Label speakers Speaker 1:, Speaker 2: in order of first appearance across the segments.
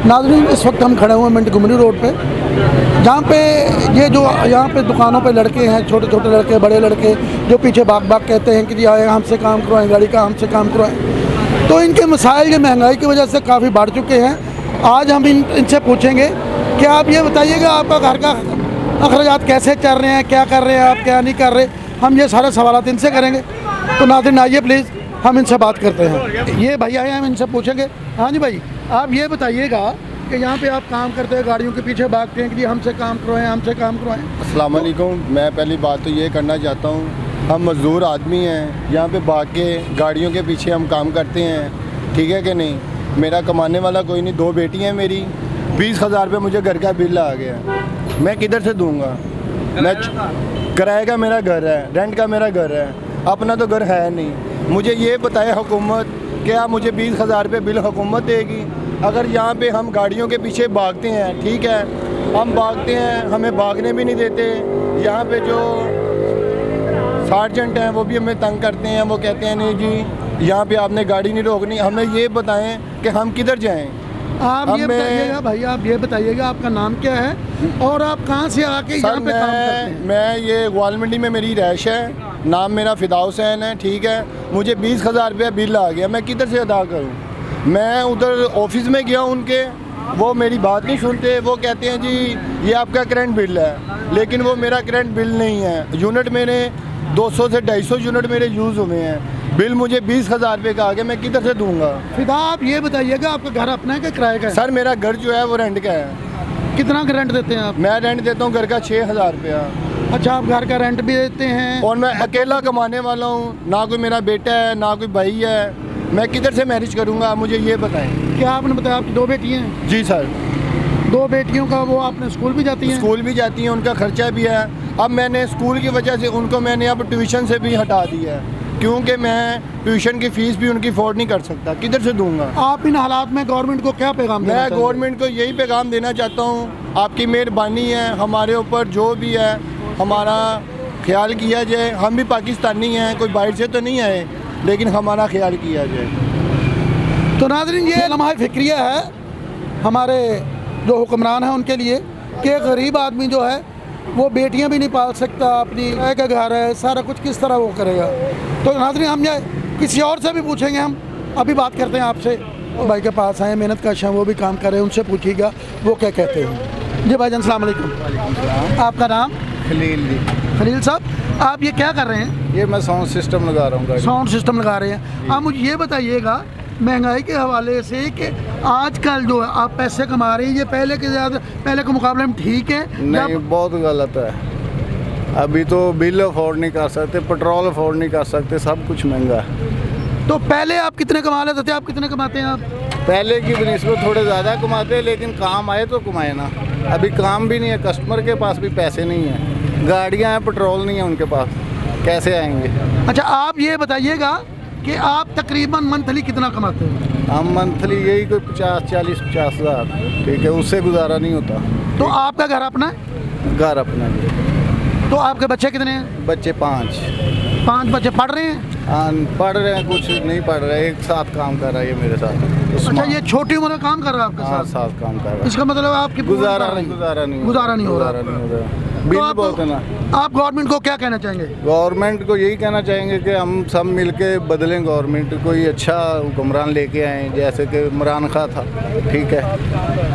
Speaker 1: नाज़रीन, इस वक्त हम खड़े हुए मिंट घुमरी रोड पे, जहाँ पे यहाँ पे दुकानों पे लड़के हैं, छोटे छोटे लड़के, बड़े लड़के, जो पीछे भाग भाग कहते हैं कि जी आए हमसे काम करवाएं, गाड़ी का हमसे काम करवाएं। तो इनके मसाइल ये महंगाई की वजह से काफ़ी बढ़ चुके हैं। आज हम इनसे पूछेंगे कि आप ये बताइएगा आपका घर का अखराजात कैसे चल रहे हैं, क्या कर रहे हैं आप, क्या नहीं कर रहे। हम ये सारे सवाल इनसे करेंगे। तो नाज़रीन आइए प्लीज़ हम इनसे बात करते हैं। ये भैया हैं, हम इनसे पूछेंगे। हाँ जी भाई, आप ये बताइएगा कि यहाँ पे आप काम करते हैं, गाड़ियों के पीछे भागते हैं कि हमसे काम करवाएं, हमसे काम करवाएं।
Speaker 2: अस्सलाम वालेकुम। मैं पहली बात तो ये करना चाहता हूँ, हम मज़दूर आदमी हैं, यहाँ पे भाग के गाड़ियों के पीछे हम काम करते हैं, ठीक है कि नहीं। मेरा कमाने वाला कोई नहीं, 2 बेटियाँ हैं मेरी, 20,000 रुपये मुझे घर का बिल आ गया, मैं किधर से दूँगा। मैं किराए का मेरा घर है, रेंट का मेरा घर है, अपना तो घर है नहीं। मुझे ये बताए हुकूमत, क्या मुझे 20,000 रुपये बिल हुकूमत देगी। अगर यहाँ पे हम गाड़ियों के पीछे भागते हैं, ठीक है, हम भागते हैं, हमें भागने भी नहीं देते। यहाँ पे जो सार्जेंट हैं वो भी हमें तंग करते हैं, वो कहते हैं नहीं जी यहाँ पे आपने गाड़ी नहीं रोकनी। हमें ये बताएं कि हम किधर जाएं।
Speaker 1: आप ये बताइएगा भाई, आप ये बताइएगा आपका नाम क्या है और आप कहाँ से आके यहाँ पे काम करते हैं।
Speaker 2: मैं ये ग्वाल मंडी में मेरी रैश है, नाम मेरा फ़िदा हुसैन है, ठीक है। मुझे 20,000 रुपये बिल आ गया, मैं किधर से अदा करूँ। मैं उधर ऑफिस में गया उनके, वो मेरी बात नहीं सुनते। वो कहते हैं जी ये आपका करंट बिल है, लेकिन वो मेरा करंट बिल नहीं है। यूनिट मेरे 200 से 250 यूनिट मेरे यूज़ हुए हैं, बिल मुझे 20,000 रुपये का आ गया, मैं किधर से दूंगा।
Speaker 1: फिदा आप ये बताइएगा आपका घर अपना है कि किराए का है।
Speaker 2: सर मेरा घर जो है वो रेंट का है।
Speaker 1: कितना का रेंट देते हैं आप।
Speaker 2: मैं रेंट देता हूँ घर का 6,000 रुपया।
Speaker 1: अच्छा, आप घर का रेंट भी देते हैं।
Speaker 2: और मैं अकेला कमाने वाला हूँ, ना कोई मेरा बेटा है ना कोई भाई है, मैं किधर से मैरिज करूँगा, मुझे ये बताएं।
Speaker 1: क्या आपने बताया आपकी 2 बेटियाँ हैं।
Speaker 2: जी सर।
Speaker 1: 2 बेटियों का वो आपने स्कूल भी जाती हैं।
Speaker 2: स्कूल भी जाती हैं, उनका खर्चा भी है। अब मैंने स्कूल की वजह से उनको मैंने अब ट्यूशन से भी हटा दिया है, क्योंकि मैं ट्यूशन की फ़ीस भी उनकी अफोर्ड नहीं कर सकता, किधर से दूंगा।
Speaker 1: आप इन हालात में गवर्नमेंट को क्या पैगाम देना चाहते हैं।
Speaker 2: मैं गवर्नमेंट को यही पैगाम देना चाहता हूँ, आपकी मेहरबानी है, हमारे ऊपर जो भी है हमारा ख्याल किया जाए। हम भी पाकिस्तानी हैं, कोई बाहर से तो नहीं आए, लेकिन हमारा ख्याल किया जाए।
Speaker 1: तो नाज़रीन, ये लम्हा फ़िक्रिया है हमारे जो हुक्मरान हैं उनके लिए कि गरीब आदमी जो है वो बेटियां भी नहीं पाल सकता, अपनी एक घर है, सारा कुछ किस तरह वो करेगा। तो नाज़रीन, हम ये किसी और से भी पूछेंगे। हम अभी बात करते हैं आपसे। भाई के पास आए, मेहनत कश हैं, वो भी काम कर रहे हैं, उनसे पूछिएगा वो क्या कहते हैं। जी भाईजान अस्सलाम वालेकुम। आपका नाम।
Speaker 2: खलील जी।
Speaker 1: खलील साहब, आप ये क्या कर रहे हैं।
Speaker 2: ये मैं साउंड सिस्टम लगा रहा हूँ।
Speaker 1: साउंड सिस्टम लगा रहे हैं। आप मुझे ये बताइएगा महंगाई के हवाले से कि आजकल जो आप पैसे कमा रहे हैं, ये पहले के मुकाबले में ठीक है।
Speaker 3: नहीं, बहुत गलत है। अभी तो बिल अफोर्ड नहीं कर सकते, पेट्रोल अफोर्ड नहीं कर सकते, सब कुछ महंगा है।
Speaker 1: तो पहले आप कितने कमा लेते थे, आप कितने कमाते हैं आप।
Speaker 3: पहले की बनिस्बत थोड़े ज़्यादा कमाते हैं, लेकिन काम आए तो कमाए ना। अभी काम भी नहीं है, कस्टमर के पास भी पैसे नहीं है, गाड़ियाँ हैं, पेट्रोल नहीं है उनके पास, कैसे आएंगे।
Speaker 1: अच्छा, आप ये बताइएगा कि आप तकरीबन मंथली कितना कमाते हैं।
Speaker 3: हम मंथली यही कोई 50 हज़ार, ठीक है, उससे गुजारा नहीं होता।
Speaker 1: तो आपका घर अपना है।
Speaker 3: घर अपना है।
Speaker 1: तो आपके बच्चे कितने हैं।
Speaker 3: बच्चे 5
Speaker 1: बच्चे पढ़ रहे हैं।
Speaker 3: पढ़ रहे हैं, कुछ नहीं पढ़ रहे, एक साथ काम कर रहा है ये मेरे साथ।
Speaker 1: अच्छा, ये छोटी उम्र में काम कर रहा है आपके
Speaker 3: साथ काम कर रहा है।
Speaker 1: इसका मतलब आपकी
Speaker 3: गुजारा नहीं हो रहा। बिल बहुत है ना।
Speaker 1: आप गवर्नमेंट को क्या कहना चाहेंगे।
Speaker 3: गवर्नमेंट को यही कहना चाहेंगे कि हम सब मिलके बदलें, गवर्नमेंट कोई अच्छा हुक्मरान लेके आए, जैसे कि इमरान खां था, ठीक है।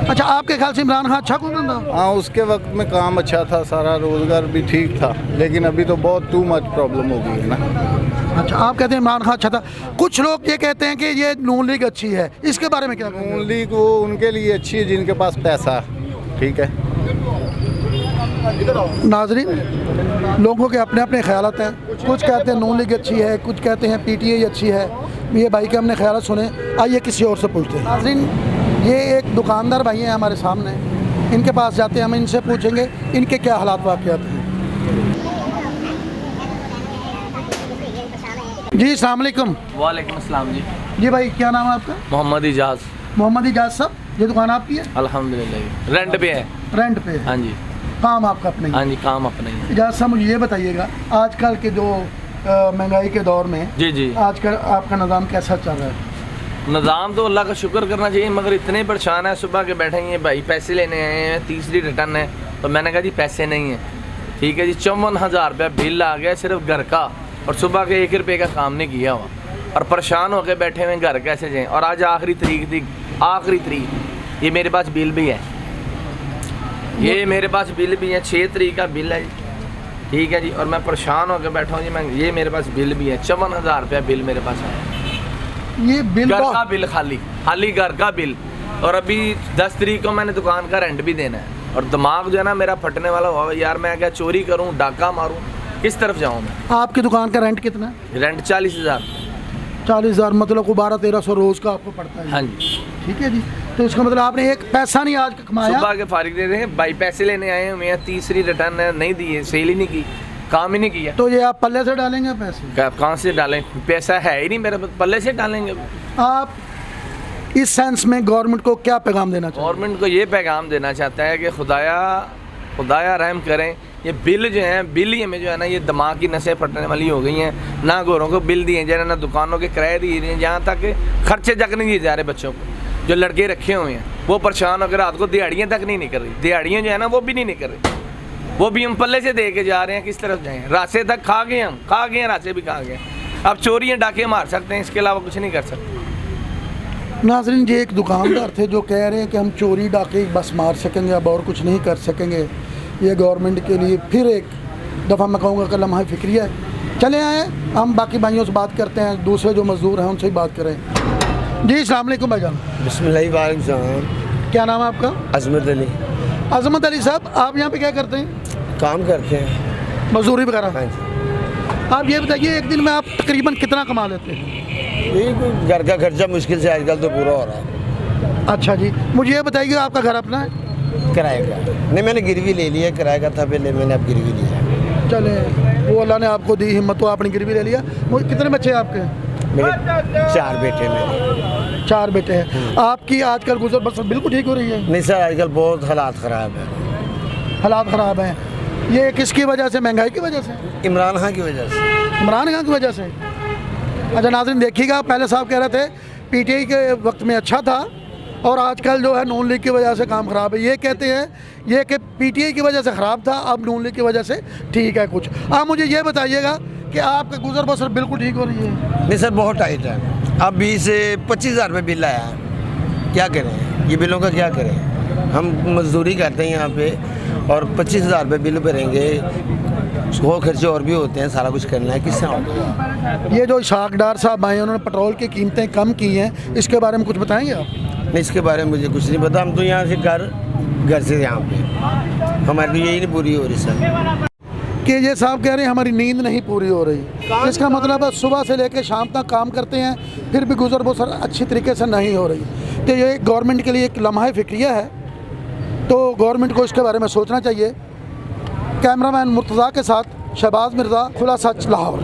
Speaker 1: अच्छा, आपके ख्याल से इमरान खां अच्छा हुक्मरान था।
Speaker 3: हाँ, उसके वक्त में काम अच्छा था, सारा रोज़गार भी ठीक था, लेकिन अभी तो बहुत टू मच प्रॉब्लम हो गई है ना।
Speaker 1: अच्छा, आप कहते हैं इमरान खां अच्छा था। कुछ लोग ये कहते हैं कि ये नून लीग अच्छी है, इसके बारे में क्या कहेंगे।
Speaker 3: नून लीग वो उनके लिए अच्छी है जिनके पास पैसा, ठीक है।
Speaker 1: नाज़रीन, लोगों के अपने अपने ख्यालात हैं। कुछ कहते हैं नून लीग अच्छी है, कुछ कहते हैं PTI अच्छी है। ये भाई के हमने ख्यालात सुने, आइए किसी और से पूछते हैं। नाज़रीन, ये एक दुकानदार भाई हैं हमारे सामने, इनके पास जाते हैं, हम इनसे पूछेंगे इनके क्या हालात वाक़ियात हैं। जी अस्सलाम वालेकुम।
Speaker 4: वालेकुम अस्सलाम जी।
Speaker 1: जी भाई, क्या नाम है आपका।
Speaker 4: मोहम्मद इजाज़।
Speaker 1: मोहम्मद इजाज़ साहब, ये दुकान आपकी है।
Speaker 4: अल्हम्दुलिल्लाह, रेंट पे है।
Speaker 1: रेंट पे।
Speaker 4: हाँ जी।
Speaker 1: काम आपका अपना ही।
Speaker 4: हाँ जी, काम अपना ही है।
Speaker 1: इजाज़ साहब, मुझे ये बताइएगा आजकल के जो महंगाई के दौर में
Speaker 4: जी
Speaker 1: आजकल आपका निज़ाम कैसा चल रहा है।
Speaker 4: निज़ाम तो अल्लाह का शुक्र करना चाहिए, मगर इतने परेशान है। सुबह के बैठे हैं भाई, पैसे लेने आए हैं, तीसरी रिटर्न है, तो मैंने कहा जी पैसे नहीं हैं। ठीक है जी, 54,000 रुपया बिल आ गया सिर्फ घर का, और सुबह के 1 रुपये का काम नहीं किया हुआ, और परेशान होकर बैठे हुए घर कैसे जाएँ। और आज आखिरी तारीख थी, आखिरी तारीख, ये मेरे पास बिल भी है, ये मेरे पास बिल भी है, 6 तारीख का बिल है जी। ठीक है जी, और मैं परेशान होकर बैठा हूँ जी। मैं ये मेरे पास बिल भी है, 54,000 रुपया बिल मेरे पास है।
Speaker 1: ये बिल
Speaker 4: घर का बिल, खाली घर का बिल। और अभी 10 तारीख को मैंने दुकान का रेंट भी देना है, और दिमाग जो है ना मेरा फटने वाला हुआ है यार। मैं क्या चोरी करूँ, डाका मारूँ, किस तरफ जाऊँ मैं?
Speaker 1: आपकी दुकान का रेंट कितना है?
Speaker 4: रेंट 40,000।
Speaker 1: 40,000 मतलब को 1200-1300 रोज़ का आपको पड़ता है।
Speaker 4: हाँ जी।
Speaker 1: ठीक है जी, तो इसका मतलब आपने एक पैसा नहीं आज कमाया।
Speaker 4: सुबह के फारिग दे रहे हैं भाई, पैसे लेने आए हैं, मैं तीसरी रिटर्न नहीं दी है, सेल ही नहीं की, काम ही नहीं किया।
Speaker 1: तो ये आप पल्ले से डालेंगे पैसे?
Speaker 4: कहाँ से डालें, पैसा है ही नहीं मेरे पास, पल्ले से डालेंगे।
Speaker 1: आप इस सेंस में गवर्नमेंट को क्या पैगाम देना चाहिए?
Speaker 4: गवर्नमेंट को ये पैगाम देना चाहता है कि खुदाया रहम करें। ये बिल जो है, बिल ही में जो है ना, ये दिमाग की नसें फटने वाली हो गई हैं। ना घरों को बिल दिए जा रहे, ना दुकानों के किराए दिए रहे हैं, यहाँ तक कि खर्चे तक नहीं दिए जा रहे बच्चों को। जो लड़के रखे हुए हैं वो परेशान होकर रात को दिहाड़ियाँ तक नहीं निकल रही, दिहाड़ियाँ जो है ना वो भी नहीं निकल रही, वो भी हम पल्ले से दे के जा रहे हैं। किस तरफ जाएँ? रास्ते तक खा गए, हम खा गए हैं, रास्ते भी खा गए। अब चोरियाँ डाके मार सकते हैं, इसके अलावा कुछ नहीं कर सकते।
Speaker 1: नाज़रीन, ये एक दुकानदार थे जो कह रहे हैं कि हम चोरी डाके बस मार सकेंगे, अब और कुछ नहीं कर सकेंगे। ये गवर्नमेंट के लिए फिर एक दफ़ा मैं कहूँगा कि लम्हा फ़िक्रिया है। चले आए, हम बाकी भाइयों से बात करते हैं, दूसरे जो मज़दूर हैं उनसे ही बात करें। जी अस्सलाम वालेकुम भाईजान।
Speaker 5: बिस्मिल्लाह।
Speaker 1: क्या नाम है आपका?
Speaker 5: अजमत अली।
Speaker 1: अजमत अली साहब, आप यहाँ पे क्या करते हैं?
Speaker 5: काम करते हैं,
Speaker 1: मजदूरी वगैरह।
Speaker 5: हाँ जी।
Speaker 1: आप ये बताइए, एक दिन में आप तकरीबन कितना कमा लेते हैं?
Speaker 5: यही घर का खर्चा मुश्किल से आजकल तो पूरा हो रहा है।
Speaker 1: अच्छा जी, मुझे ये बताइए आपका घर अपना है?
Speaker 5: किराए का नहीं, मैंने गिरवी ले लिया, किराए का था पहले, मैंने अब गिरवी लिया।
Speaker 1: चले, वो अल्लाह ने आपको दी हिम्मत, तो आपने गिरवी ले लिया। मुझे कितने बच्चे हैं आपके?
Speaker 5: मेरे 4 बेटे मेरे।
Speaker 1: 4 बेटे हैं। आपकी आजकल गुजर बसर बिल्कुल ठीक हो रही है?
Speaker 5: नहीं सर, आजकल बहुत हालात ख़राब है।
Speaker 1: हालात ख़राब हैं, ये किसकी वजह से? महंगाई की वजह से?
Speaker 5: इमरान खान की वजह से।
Speaker 1: इमरान खान की वजह से? अच्छा नाज़रीन देखिएगा, पहले साहब कह रहे थे पीटीआई के वक्त में अच्छा था, और आजकल जो है नून लीग की वजह से काम ख़राब है। ये कहते हैं ये कि पीटीआई की वजह से ख़राब था, अब नून लीग की वजह से ठीक है कुछ। आप मुझे ये बताइएगा कि आपका गुजर बसर बिल्कुल ठीक हो रही है?
Speaker 5: नहीं सर, बहुत टाइट है। अब 20 से 25,000 रुपये बिल आया है, क्या करें? ये बिलों का क्या करें? हम मजदूरी करते हैं यहाँ पे, और 25,000 रुपये बिल भरेंगे, वो खर्चे और भी होते हैं, सारा कुछ करना है, किससे होगा?
Speaker 1: ये जो शाकडार साहब आए उन्होंने पेट्रोल की कीमतें कम की हैं, इसके बारे में कुछ बताएंगे आप?
Speaker 5: नहीं, इसके बारे में मुझे कुछ नहीं पता। हम तो यहाँ से घर से यहाँ पे, हमारी तो यही नहीं पूरी हो रही सर।
Speaker 1: कि ये साहब कह रहे हैं हमारी नींद नहीं पूरी हो रही। इसका मतलब है सुबह से लेकर शाम तक काम करते हैं, फिर भी गुजर बसर अच्छी तरीके से नहीं हो रही। तो ये गवर्नमेंट के लिए एक लम्हा फ़िक्रिया है, तो गवर्नमेंट को इसके बारे में सोचना चाहिए। कैमरामैन मुर्तज़ा के साथ शहबाज मिर्ज़ा, खुला सच, लाहौर।